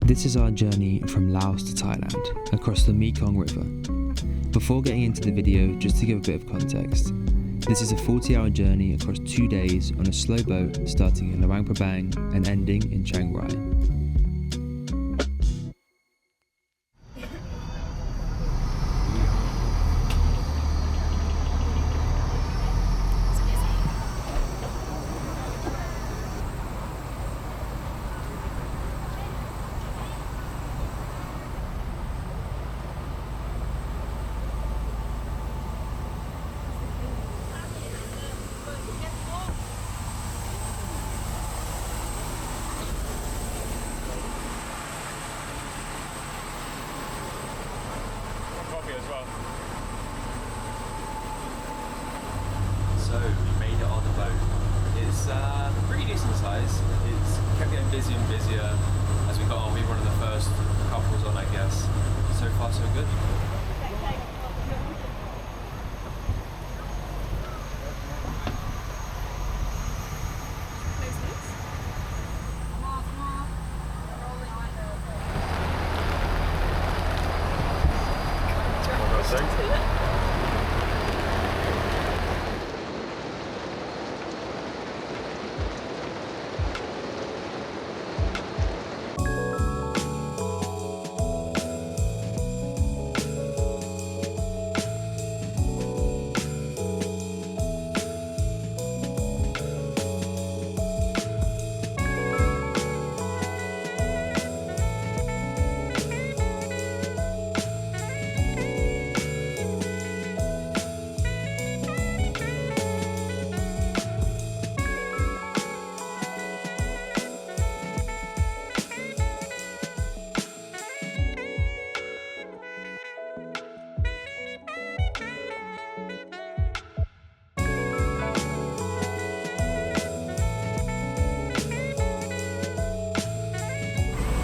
This is our journey from Laos to Thailand, across the Mekong River. Before getting into the video, just to give a bit of context, this is a 40-hour journey across 2 days on a slow boat starting in Luang Prabang and ending in Chiang Rai. So we made it on the boat. It's pretty decent size. It's kept getting busier and busier as we got on. We were one of the first couples on, I guess. So far so good.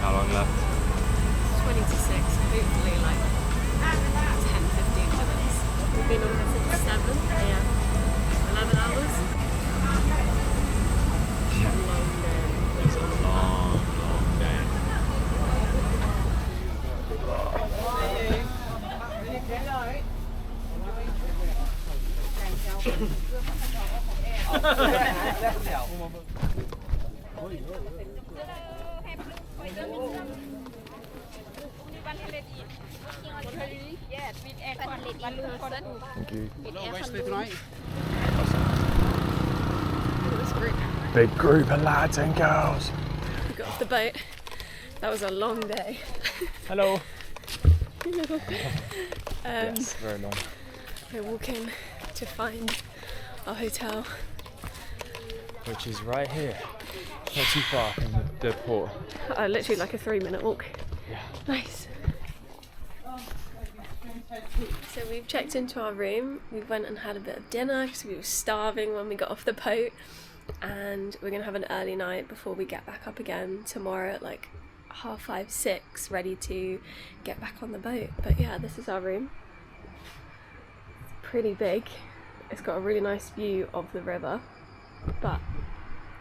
How long left? 20 to 6, hopefully like 10-15 minutes. We've been on here since 7 AM, 11 hours. Long day. It's a long day. Thank you. Big group of lads and girls. We got off the boat. That was a long day. Hello. Yes, very long. We're walking to find our hotel. Which is right here. Not too far from the port. Literally like a 3-minute walk. Yeah. Nice. So we've checked into our room. We went and had a bit of dinner because we were starving when we got off the boat, and we're gonna have an early night before we get back up again tomorrow at like 5:30, 6, ready to get back on the boat. But yeah, this is our room. It's pretty big. It's got a really nice view of the river, but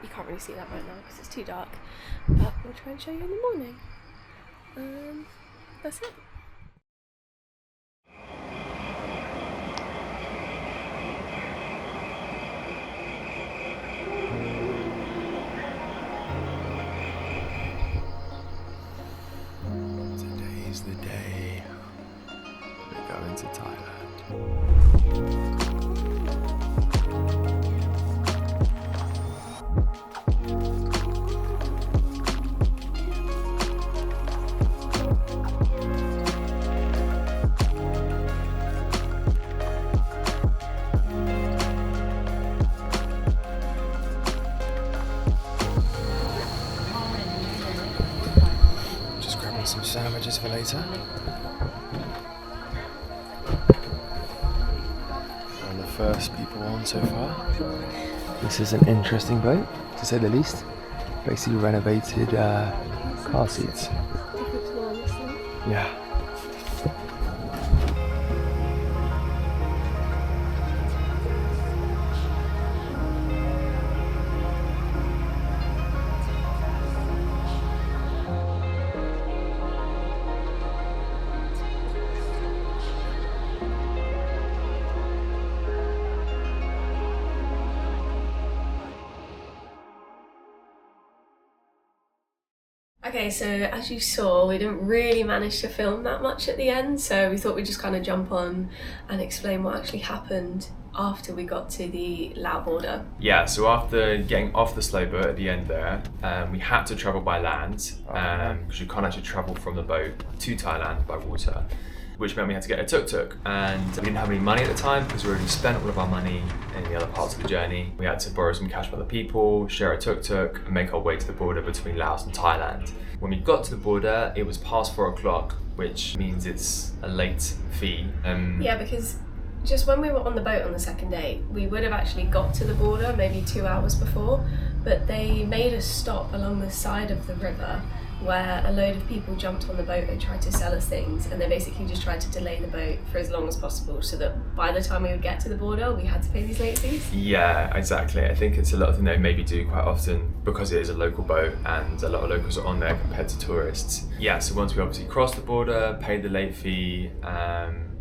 you can't really see that right now because it's too dark. But we'll try and show you in the morning. That's it. Today's the day we're going to Thailand. Some sandwiches for later. We're on the first people on so far. This is an interesting boat, to say the least. Basically renovated car seats. Yeah. Okay, so as you saw, we didn't really manage to film that much at the end, so we thought we'd just kind of jump on and explain what actually happened after we got to the Laos border. Yeah, so after getting off the slow boat at the end there, we had to travel by land because you can't actually travel from the boat to Thailand by water, which meant we had to get a tuk-tuk, and we didn't have any money at the time because we already spent all of our money in the other parts of the journey. We had to borrow some cash from other people, share a tuk-tuk, and make our way to the border between Laos and Thailand. When we got to the border, it was past 4 o'clock, which means it's a late fee. Yeah, because just when we were on the boat on the second day, we would have actually got to the border maybe 2 hours before, but they made us stop along the side of the river where a load of people jumped on the boat and tried to sell us things, and they basically just tried to delay the boat for as long as possible so that by the time we would get to the border we had to pay these late fees. Yeah, exactly. I think it's a lot of thing they maybe do quite often because it is a local boat and a lot of locals are on there compared to tourists. Yeah, so once we obviously crossed the border, paid the late fee,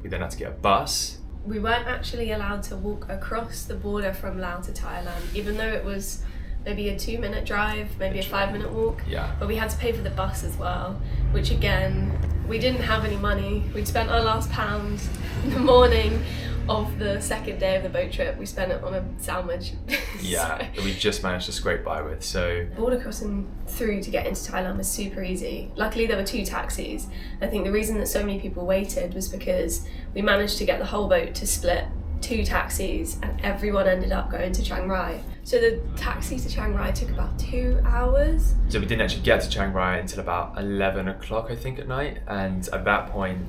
we then had to get a bus. We weren't actually allowed to walk across the border from Laos to Thailand, even though it was maybe a 2-minute drive, maybe a 5-minute walk. Yeah. But we had to pay for the bus as well, which again, we didn't have any money. We'd spent our last pound in the morning of the second day of the boat trip. We spent it on a sandwich. Yeah, that we just managed to scrape by with, so. Border crossing through to get into Thailand was super easy. Luckily there were 2 taxis. I think the reason that so many people waited was because we managed to get the whole boat to split 2 taxis and everyone ended up going to Chiang Rai. So the taxi to Chiang Rai took about 2 hours. So we didn't actually get to Chiang Rai until about 11 o'clock, I think, at night. And at that point,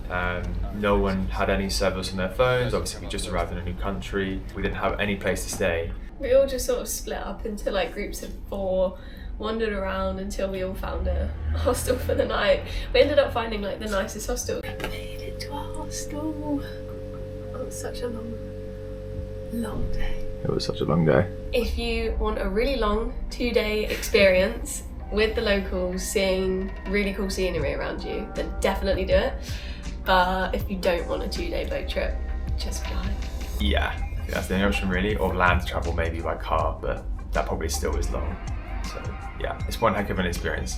no one had any service on their phones. Obviously, we just arrived in a new country. We didn't have any place to stay. We all just sort of split up into like groups of 4, wandered around until we all found a hostel for the night. We ended up finding like the nicest hostel. We made it to our hostel. Oh, it was such a long day. It was such a long day. If you want a really long 2-day experience with the locals, seeing really cool scenery around you, then definitely do it. But if you don't want a 2-day boat trip, just fly. Yeah, that's the only option really, or land travel maybe by car, but that probably still is long. So yeah, it's one heck of an experience.